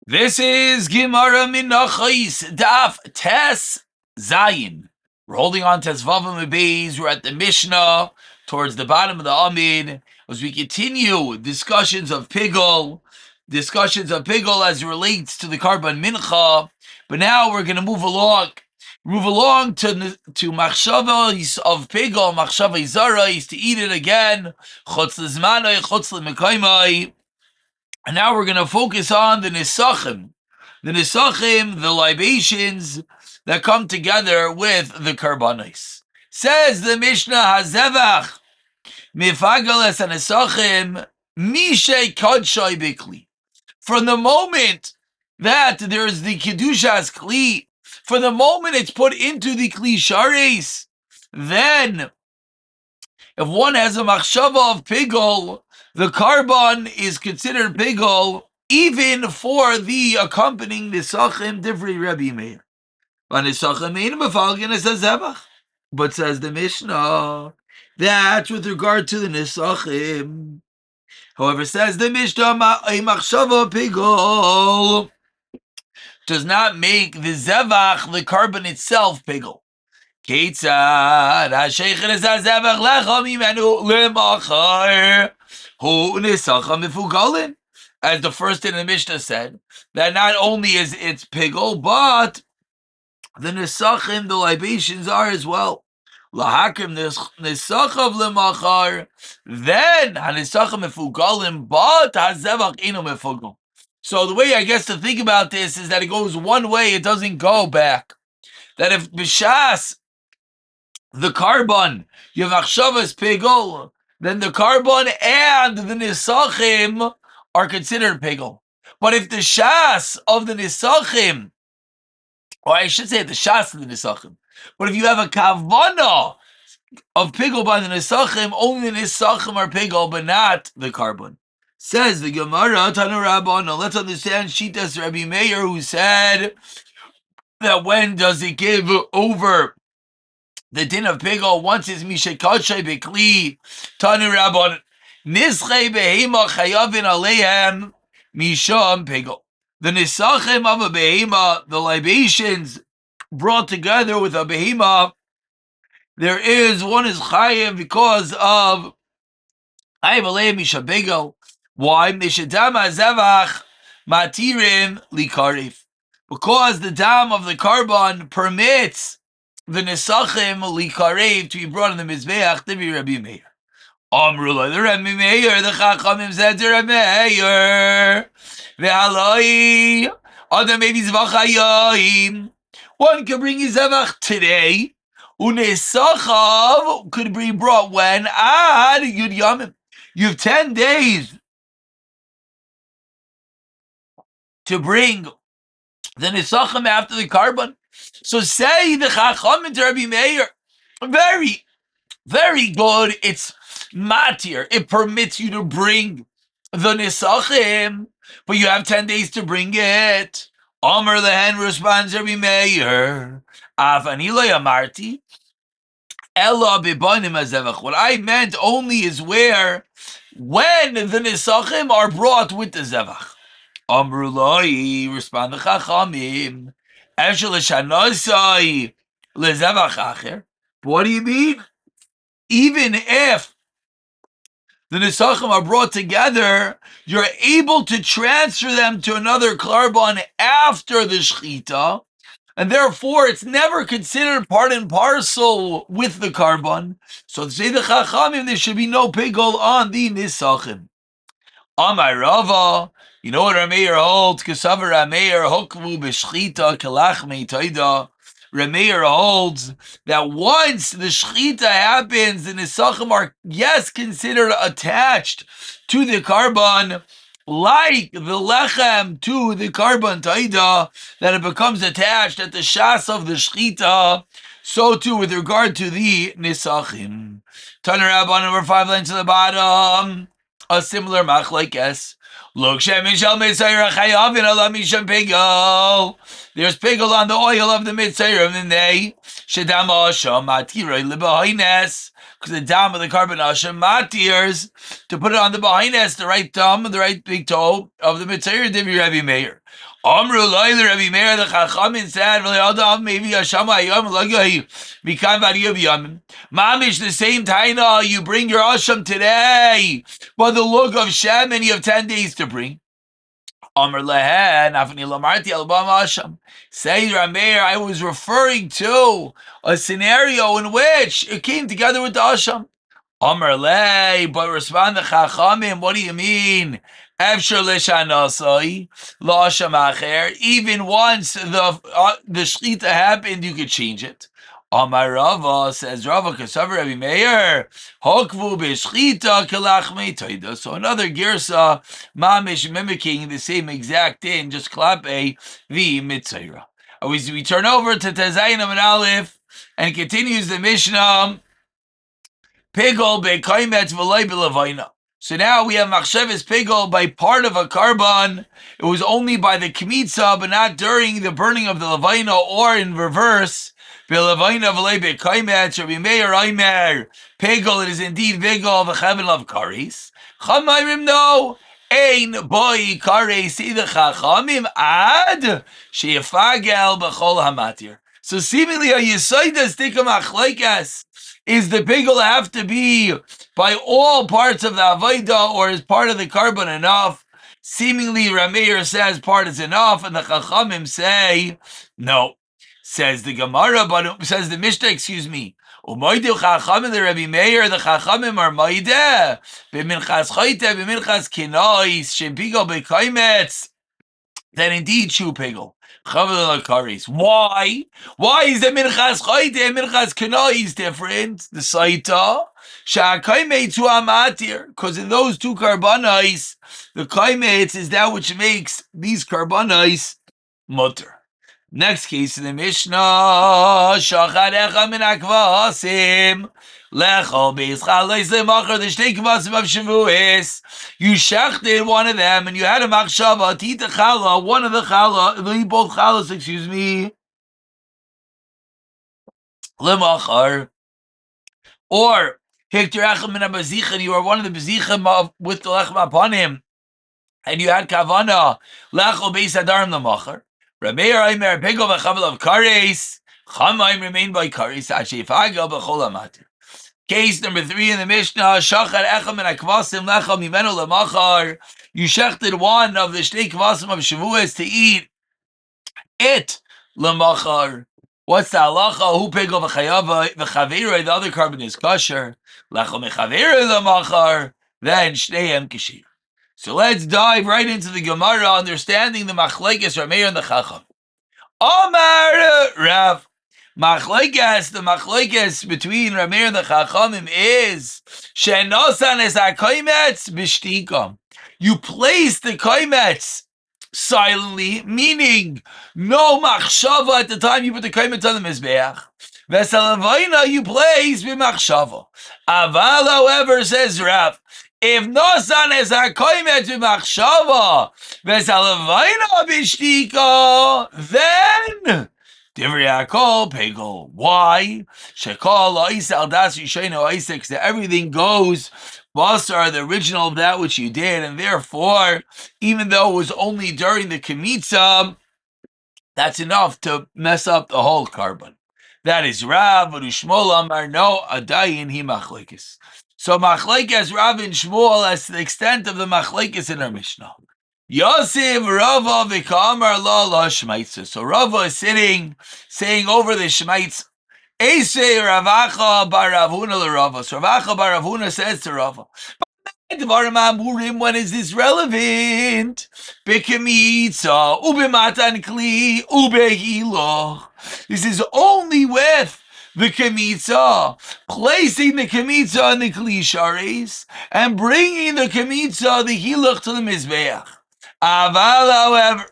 This is Gemara Menachos Daf Tes Zayin. We're holding on to Zvavim Beis. We're at the Mishnah towards the bottom of the Amid as we continue discussions of Pigol as it relates to the Karban Mincha. But now we're going to move along to Machshava of Pigol, Machshava Zara is to eat it again. Chutz Lizmanai, Chutz Lemekaimai. And now we're going to focus on the Nisachim. The Nisachim, the libations that come together with the Karbanos. Says the Mishnah, Hazevach, Mifagalas and Nisachim, Mishe Kodshai Bikli. From the moment that there's the Kedushas Kli, from the moment it's put into the Kli Shares, then if one has a machshava of pigol, the karban is considered pigol even for the accompanying nisachim divrei Rabbi Meir. But nisachim ain't mefalgen as a zevach. But says the Mishnah, that's with regard to the nisachim. However, says the Mishnah, a machshava pigol does not make the zevach, the karban itself, pigol. Ketzad hasheichen es hazevach lecha mimenu lemachar hu nisachim mifugalin. As the first in the Mishnah said, that not only is it's pigol, but the nisachim, the libations are as well. Lahakim nisachav lemachar, then hanisachim mifugalin, but hazevach inu mifugal. So the way I guess to think about this is that it goes one way, it doesn't go back. That if b'shas the karban, you have achshavas pigol, then the karban and the nisachim are considered pigol. But if the shas of the nisachim, or I should say the shas of the nisachim, but if you have a kavana of pigol by the nisachim, only the nisachim are pigol, but not the karban. Says the Gemara, Tanu Rabbana, let's understand Shitas Rabbi Meir, who said that when does it give over the din of pigol? Once is mishekachai bekli tanu rabban nischei behema chayavin aleihem misham pigol. The nisachim of a behema, the libations brought together with a behema, there is one is chayav because of chayav aleihem misham pigol. Why? Mishadam hazevach matirim likarif. Because the dam of the karban permits the nisachim likarev to be brought in the mizbeach to be Rabbi Meir. Amrullah, the Rabbi Meir, the Chachamim said to Rabbi Meir, ve'aloi adam maybe zvachayim. One can bring his zevach today. Unesachav could be brought when? Ad Yud Yamim. You have 10 days to bring the nisachim after the karban. So say the Chachamim to Rabbi Meir, very, very good. It's matir. It permits you to bring the nisachim, but you have 10 days to bring it. Amar lehen, responds Rabbi Meir, Avani lo yamarti, ella bibanim hazevach. What I meant only is when the nisachim are brought with the zevach. Amru loi, respond the Chachamim, Eshel l'shanosai lezevach acher. What do you mean? Even if the nisachim are brought together, you're able to transfer them to another karban after the shechita, and therefore it's never considered part and parcel with the karban. So to say the Chachamim, there should be no pigol on the nisachim. Amar Rava, you know what Rameir holds? Kesavar Rameir hokvu b'shchita kelachmei toida. Rameir holds that once the shchita happens, the nisachim are considered attached to the karban, like the lechem to the karban toida, that it becomes attached at the shas of the shchita. So too with regard to the nisachim. Taner Rabban, number 5 lines to the bottom. A similar machlekes. Look, there's pigol on the oil of the mitzayir, and then they shedam asham matirei lebahines, because the dam of the karban asham matirs to put it on the bahines, the right thumb, the right big toe of the mitzayir. Divi Rabbi Meir. Amru Laila Rabbi Meir the Chachamim said, maybe Hashem Hayom Lagay Mikan Variyah B'Yamim. Mamish the same taina, you bring your asham today, but the look of Shem, and you have 10 days to bring. Amr Lehen Afni Lamarti Alabama Asham. Say Rameir, I was referring to a scenario in which it came together with the asham. Amar lei, but respond the Chachamim, what do you mean? Efshar l'shanasai la'asham acher. Even once the shchita happened, you could change it. Amar Rava, says Rava, Kasav Rabbi Meir, Hokvu b'shchita kelachmei toida. So another girsa, mamish mimicking the same exact thing, just klape the mitzayra. We turn over to Tezayin and Aleph, and continues the Mishnah. Pigol be'kaimet v'loi b'levayna. So now we have machsheves pigol by part of a carbon. It was only by the kmitza, but not during the burning of the levayna, or in reverse. B'levayna v'loi be'kaimet. Rabbi Meir Aimer. Pigol, it is indeed pigol v'cheven of kares. Chamayrim no. Ein boi kares either chachamim ad sheyafagel b'chol hamatir. So seemingly a yisoida stika machlekes. Is the pigol have to be by all parts of the avodah, or is part of the carbon enough? Seemingly, Rameir says part is enough, and the Chachamim say no. Says the Gemara, but says the Mishnah. Excuse me. Umoidu Chachamim the Rabbi Meir. The Chachamim are moide b'minchas chayte b'minchas kinois shepigol b'kaimetz. Then indeed shu pigol. Why? Why is the minchas chayte and minchas kanoi different? The saita sha'kaimet to amatir, because in those two karbanos, the kaimet is that which makes these karbanos mutter. Next case in the Mishnah, shacharecha min akvasim. Lechol beischa leislemachar the shtei kvasim of Shavuos. You shechted one of them, and you had a machshava tita chala, one of the chala, both chalas, excuse me, lemachar, or hikterechem min abazichem. You are one of the bezichem with the lechem upon him, and you had kavana lechol beis adarim lemachar. Rameir Aimer pigol v'chavel of kares. Chamaim remain by kares. Ashifagel b'chol amatir. Case number 3 in the Mishnah, Shachar Echem and Akvasim Lechem Mimenu Lemachar. You shechted one of the shtei kvasim of Shavuos to eat it Lemachar. What's the halacha? Who pigol v'chavera, the other carbon is kosher. Lechem mechavera Lemachar, then shteihem kashir. So let's dive right into the Gemara, understanding the machlekes Rameir and the Chacham. Omar Rav. Machlekes, the machlekes between Rameir and the Chachamim is she'nosan es hakaimetz b'shtika. You place the kaimetz silently, meaning no machshava at the time you put the kaimetz on the mizbeach. Vesalavayna you place b'machshava. Aval, however, says Rav, if nosan es hakaimetz b'machshava vesalavayna b'shtika, then Divrei Hakol Pegel. Why? Shekol La'is Al Das Yishayno Isaac. That everything goes basar, the original of that which you did, and therefore, even though it was only during the Kemitza, that's enough to mess up the whole carbon. That is Rav, but Shmuel Amar no Adayin Hi Machlekes. So Machlekes Rav and Shmuel, as to the extent of the Machlekes in our Mishnah. Yosef Rava v'kamar la shmaitza. So Rava is sitting, saying over the shmaitz. Eisei Ravacha bar Ravuna l'Rava. So Ravacha bar Ravuna says to Rava, when is this relevant? B'kemitza, ubematan kli, ubehilo. This is only with the kemitza, placing the kemitza on the kli shares, and bringing the kemitza, the hilach, to the mizbeach. Aval,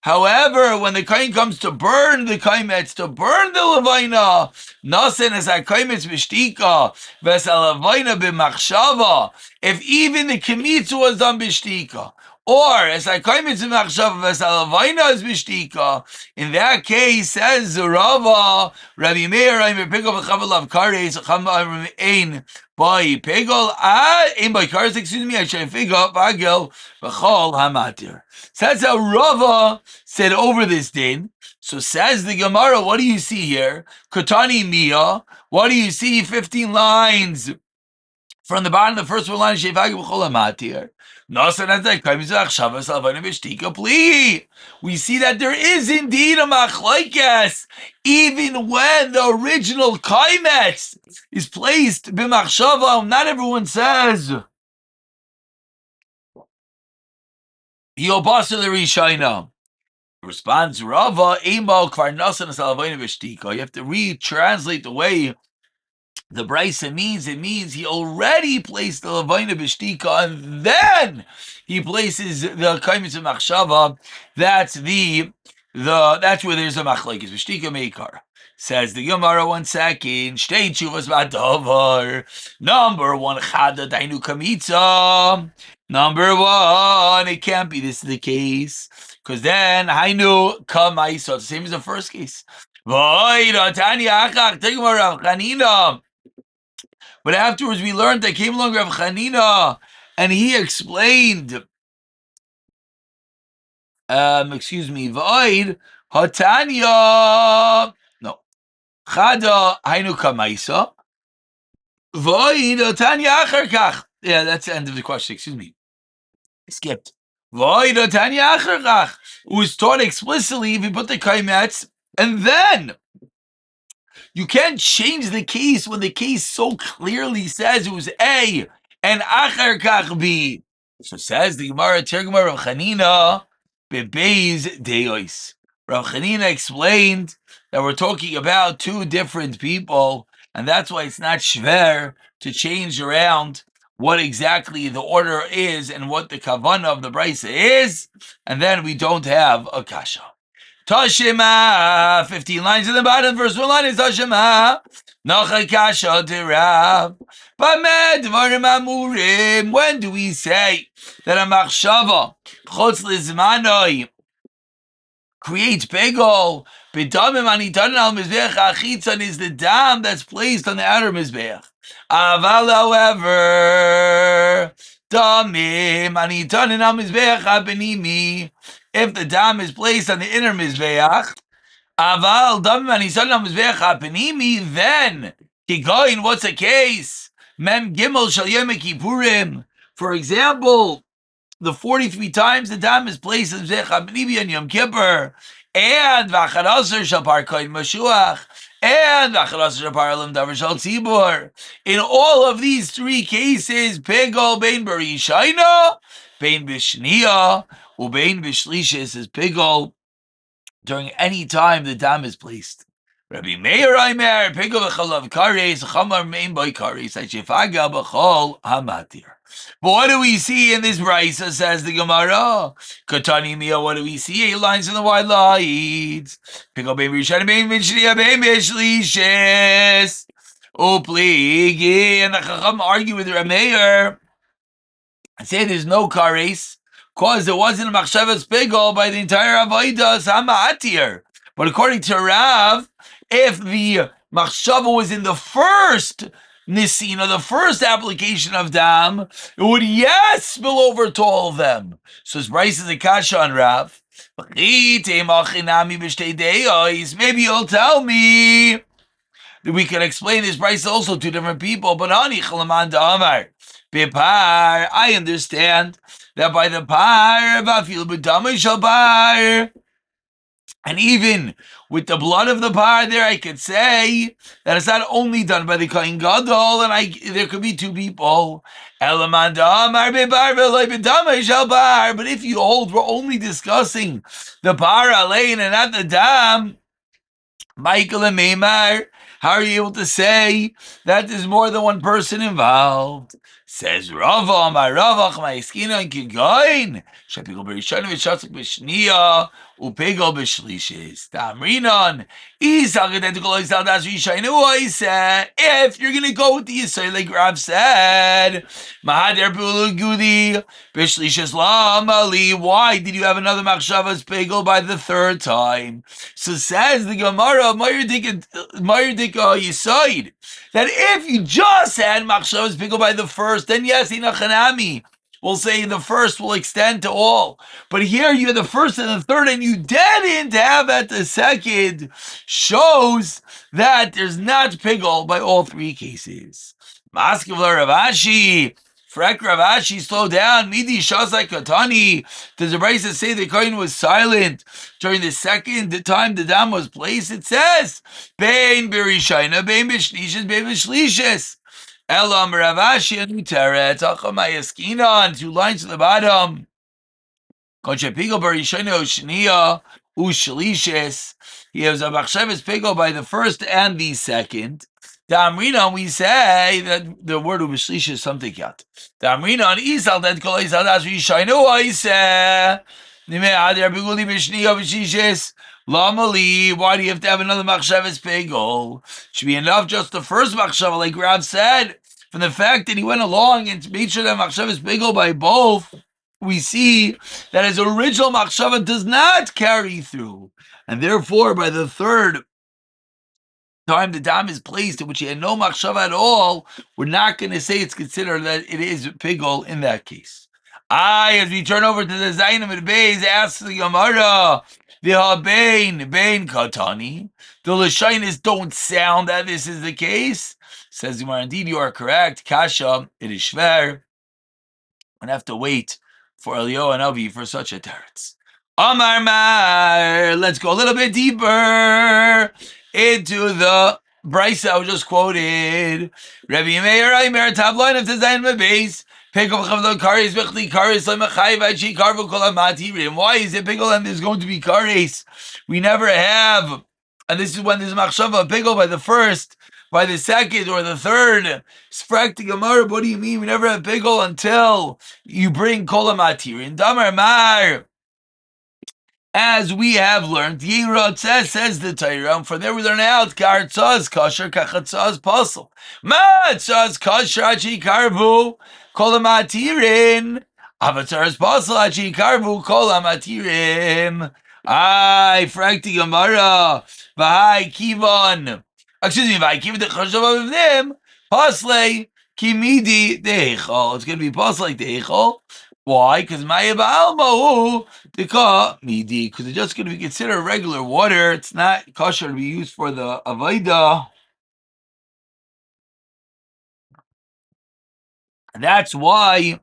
however, when the kain comes to burn the kaimetz, to burn the levayna, nasen as a kaimetz b'shtika, ves a levayna b'machshava, if even the kemitza was done b'shtika, Or as I come into Machshav as Alavaina is Mishtika, in that case, says Rava, Rabbi Meir, I'm a pigol of Chavalav Kares, Chama Ein by pigol, Ein by Kares, excuse me, I should figure Bagel, Vachol Hamatir. So that's how Rava said over this din. So says the Gemara, what do you see here? Kotani Mia, what do you see? 15 lines. From the bottom, the first one line, we see that there is indeed a machlokes, even when the original kaimetz is placed b'machshava. Not everyone says Yobasa the Rishayna. Responds Rava, Emo Kvar Nasan Salavayna Vishtika. You have to retranslate the way the Brisa means. It means he already placed the Lavaina Bishtika and then he places the Kaimis of Machshava. That's that's where there's a Machlekes Bishtika Meikar. Says the Gemara, 1 second. Shtei Chuvas Badavar. Number 1, Chada Dainu Kamitza. Number 1, it can't be this is the case. Because then Hainu Kamaisa. It's the same as the first case. But afterwards we learned that came along Rav Chanina and he explained, Void Hatanya, no, Chada Hainu Kamaisa, Void Hatanya Acharkach. Yeah, that's the end of the question, excuse me. I skipped. Void Hatanya Acharkach, who was taught explicitly if you put the kaimetz, and then you can't change the case when the case so clearly says it was A and Achar Kach B. So says the Gemara, Tergemar Rav Chanina, Bebeis Deois. Rav Chanina explained that we're talking about two different people, and that's why it's not shver to change around what exactly the order is and what the kavanah of the brisa is, and then we don't have a kasha. Tashima, 15 lines in the bottom, first 1 line is Tashima. Nocha kasha derav. Bamed dvarim amurim. When do we say that a machshava chutz lizmanoi creates pegol? B'damim anitanin al mizbeach achitzan is the dam that's placed on the outer mizbeach. Aval, however, damim anitanin al mizbeach habenimi. If the dam is placed on the inner mizbeach, aval damim anitanin al mizbeach habenimi, then kigoin. What's the case? Mem gimel shal yom kippurim. For example, the 43 times the dam is placed in Mizbeach habenimi on Yom Kippur, and v'acharaser shal par koyin mashuach, and v'acharaser shal par alam davar shal tzibur. In all of these 3 cases, pegol bein b'rishayna, bein b'shniya, ubein b'shlishis is pegol during any time the dam is placed. Rabbi Meir Aimer, pegol v'chalav kares, chamar mein by kares, ha'shefaga b'chol hamatir. But what do we see in this brisa, says the Gemara? Katani Mia, what do we see? 8 lines in the wide lines. Pegol bein b'rishayna, bein b'shniya, bein b'shlishis. Upligi, and the Chacham argue with Rabbi Meir and say there's no kares, because there wasn't a machshavas pegol by the entire avodah sama'atir. But according to Rav, if the machshava was in the first nisina, the first application of dam, it would spill over to all of them. So his Bryce is a kasha on Rav. Maybe you'll tell me that we can explain this Bryce also to different people, but I understand that by the par, and even with the blood of the par there, I could say that it's not only done by the Kohen Gadol, and there could be 2 people. But if you hold we're only discussing the par alain and not the dam, Michael and Meimar, how are you able to say that there's more than one person involved? Says Rava, my Rava, my Eskina, and Kigoin. Shapigol Berishon, Vishasak Bishnia, Upegol Bishlishis. Tamrinon. If you're going to go with the Yisrael, like Rav said, Mahader Bulu Gudi, Bishlishis Lamali, why did you have another Machshavas Pegel by the third time? So says the Gemara, Mayurdika Yisoid, that if you just had Machshavas Pegel by the first, then yes, Inachanami. We'll say the first will extend to all. But here you had the first and the third, and you didn't have at the second, shows that there's not pigol by all three cases. Maskevla Ravashi, Frek Ravashi, slow down. Midi Shasai Katani. Does the Brisa say the coin was silent during the second time the dam was placed? It says, Bein Berishaina, Bein Bishlishes, Bein Bishlishes. Elam Ravashi and Uteret, Achamayaskina, on 2 lines to the bottom. Konchepigo Barishona Ushnia Ushlishes. He has a Machshavas Pigo by the first and the second. Damrina, we say that the word Ushlish is something yet. Damrina, Isal that Kolizal as Rishino, I say. Nimeader Biguli Bishnia Ushlishes. Lamali, why do you have to have another Machshavas Pigo? Should be enough just the first Machshavah, like Rav said. From the fact that he went along and made sure that Machshavas Pigo by both, we see that his original machshava does not carry through, and therefore, by the third time the dam is placed, in which he had no machshava at all, we're not going to say it's considered that it is pigol in that case. As we turn over to the Zayin of Beis, asks the Gemara, the Habein Bein Katani, the Lashinis don't sound that this is the case. Says the Gemara, indeed you are correct. Kasha, it is shver. And have to wait for Elio and Avi for such a teretz. Amar Mar, let's go a little bit deeper into the Brisa I was just quoted. Rabbi Meir Aimer tabloin of Tezayin Mebes. Pickle chavlo kares bechli kares lemachai v'achi karvu kol amati. Why is it pickle and there's going to be kares? We never have, and this is when there's machshava pickle by the first, by the second, or the third. Sprak to Gemara, what do you mean? We never have pickle until you bring kol amati. Damar Mar. As we have learned, Yirot says the Torah, and from there we learn out, Kartzaz kosher, Kachatzaz pasul. Matzaz kosher, Achi karvu, Kol amatirin. Avatzaz pasul, Achi karvu, Kol amatirim. Ay, Frakti Gemara, Vahai Kivon. Excuse me, Vahai Kivon, the Chashav of them, Paslei, Kimidi, Deichol. It's going to be Paslei, Deichol. Why? Because Maya Ba'almahu, Midi, because it's just going to be considered regular water. It's not kosher to be used for the Avaida. That's why,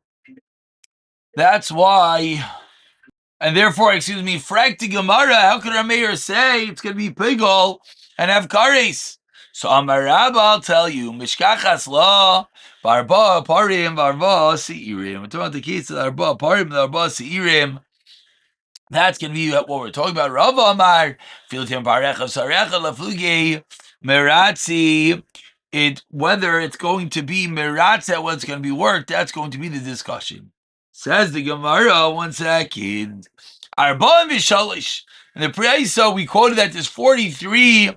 and therefore, excuse me, Frakti Gemara, how could our mayor say it's going to be Pigol and have Kares? So Amar Rabba, I'll tell you, Mishkachas La, Barba Parim, Barba Seirim. We're talking about the case of Barba Parim, Barba Seirim. That's going to be what we're talking about. Rav Amar, Filtim Parecha Sarecha Lafluge, Meratzi. Whether it's going to be Meratza, what's going to be worked, that's going to be the discussion. Says the Gemara, 1 second. Arba and Vishalish. In the Preisa, we quoted that there's 43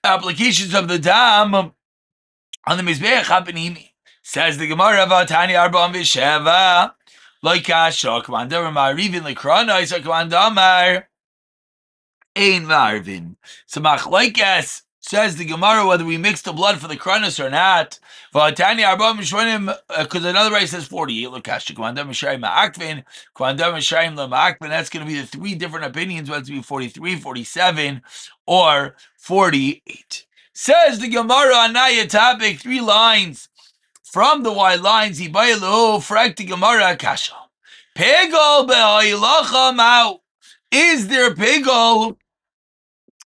applications of the dam on the Mizbeach Hapanimi. Says the Gemara, Vatani Arba and Visheva. Like Kasha, Commander Marivin, Likrana, Isa Commander Mar, Ein Marvin. So Machlaikas says the Gemara whether we mix the blood for the Kronos or not. Vatani Arba Mishwanim, because another way says 48. Look, Kasha, Commander Mishayim Ma'akvin, Commander Mishayim Ma'akvin. That's going to be the 3 different opinions, whether it's be 43, 47, or 48. Says the Gemara Anaya topic, 3 lines. From the wide lines, Ibaylo, Frakti Gemara Kasha. Pegol be'hoilacha mao. Is there pegol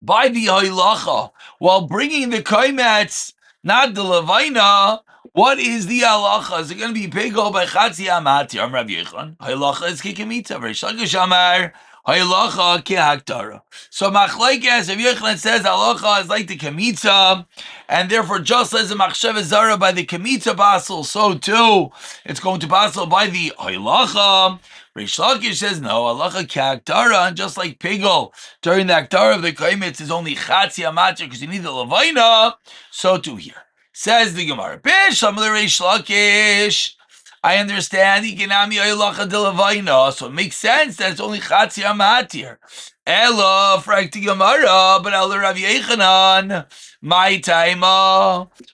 by the hoilacha while bringing the kaimats, not the levaina? What is the halacha? Is it going to be pegol by chatzi amati? Am Rav Yechon. Hoilacha is kikimita. Rish Lakish Amar. Halacha kehaktara. So machlekes, Rav Yochanan says halacha is like the kemitza, and therefore just as the machshava zara by the kemitza basel, so too it's going to basel by the halacha. Reish Lakish says no, halacha kehaktara, and just like pigel during the haktara of the kaimitz is only chatzi amatir because you need the levaina, so too here. Says the Gemara, Bishlam the Reish Lakish. I understand Ikinami Aylacha de Levaina, so it makes sense that it's only Chatzi Amatir. Ella Frakti Gemara, but Ella Rav Yechanan, my time.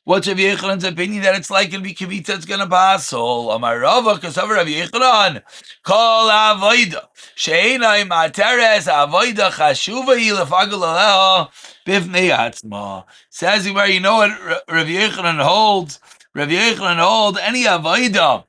What's Rav Yechanan's opinion that it's like gonna be Kavita, it's gonna basel? Amar Rava, because of Rav Yechanan, Kol Avoida, Sheina Materes Avoida Chashuva Ilafagul Aleha Bifnei Atzma. Says where you know what Rav Yechanan holds. Rav Yechanan holds any avoida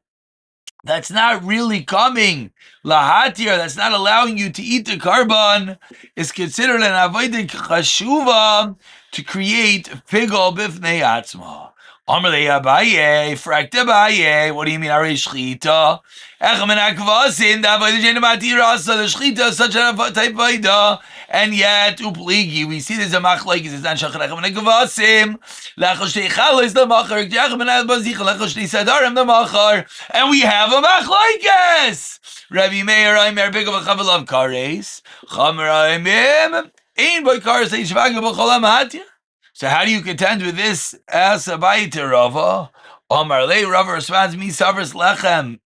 that's not really coming lahatir, that's not allowing you to eat the carbon, is considered an avodah chashuva to create pigol bifnei atzma. Amalei Abaye, frakta Abaye. What do you mean? Are shchita? Echem and akvasin. The avodah shein matirasa. The shchita is such a type avodah, and yet upligi. We see there's a machlekes. It's not shachan echem and akvasim. Lechol shtei chalos the machar. Echem and akvazich. Lechol shtei sadarim the machar. And we have a machlekes. Rabbi Meir Aimer bigov v'chavelav kares. Chamer Aimim ein boy kares eishvagim b'cholam hatir. So how do you contend with this as a baita Rava? Omar Le Rava responds, "Mi savers lechem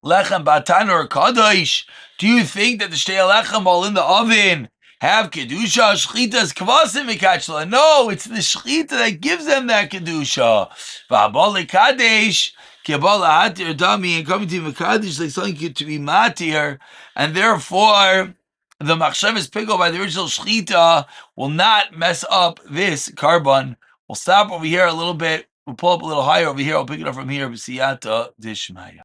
batan or kadosh." Do you think that the shtei lechem all in the oven have kedusha? Shchitas kvasim mikachla. No, it's the shchita that gives them that kedusha. V'abal kadesh kibal hatir dami, and coming to mekadesh like something to be matir, and therefore the machshavas pickle by the original shchita will not mess up this carbon. We'll stop over here a little bit. We'll pull up a little higher over here. I'll pick it up from here. B'siyata dishmaya.